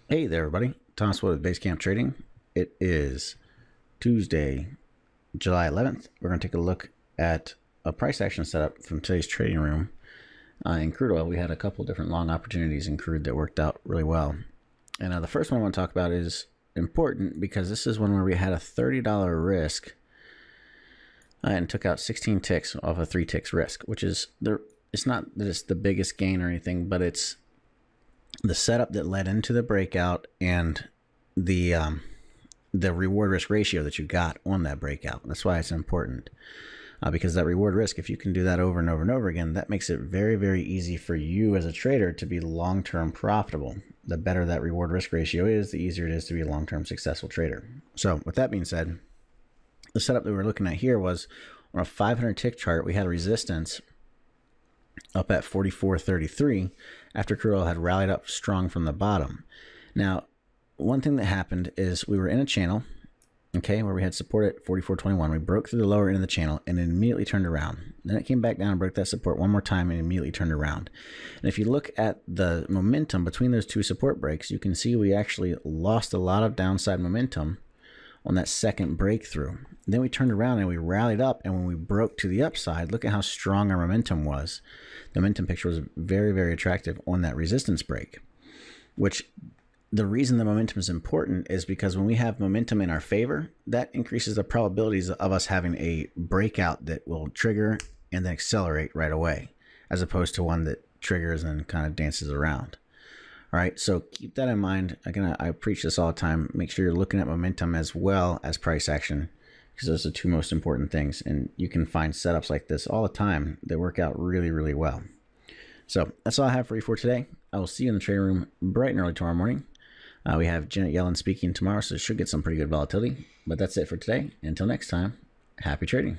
Hey there, everybody. Thomas Wood with Basecamp Trading. It is Tuesday, July 11th. We're going to take a look at a price action setup from today's trading room. In crude oil, we had a couple different long opportunities in crude that worked out really well. And the first one I want to talk about is important because this is one where we had a $30 risk and took out 16 ticks off a 3 ticks risk, which is it's not that it's the biggest gain or anything, but it's the setup that led into the breakout and the reward risk ratio that you got on that breakout. That's why it's important, because that reward risk, if you can do that over and over and over again, that makes it very, very easy for you as a trader to be long-term profitable. The better that reward risk ratio is, the easier it is to be a long-term successful trader. So with that being said, the setup that we're looking at here was on a 500 tick chart. We had a resistance up at 44.33 after crude oil had rallied up strong from the bottom. Now, one thing that happened is we were in a channel, okay, where we had support at 44.21. We broke through the lower end of the channel and it immediately turned around. Then it came back down and broke that support one more time and immediately turned around. And if you look at the momentum between those two support breaks, you can see we actually lost a lot of downside momentum on that second breakthrough. Then we turned around and we rallied up, and when we broke to the upside, look at how strong our momentum was. The momentum picture was very, very attractive on that resistance break, which the reason the momentum is important is because when we have momentum in our favor, that increases the probabilities of us having a breakout that will trigger and then accelerate right away, as opposed to one that triggers and kind of dances around. All right, so keep that in mind. Again, I preach this all the time. Make sure you're looking at momentum as well as price action, because those are the two most important things. And you can find setups like this all the time that work out really, really well. So that's all I have for you for today. I will see you in the trading room bright and early tomorrow morning. We have Janet Yellen speaking tomorrow, so it should get some pretty good volatility. But that's it for today. Until next time, happy trading.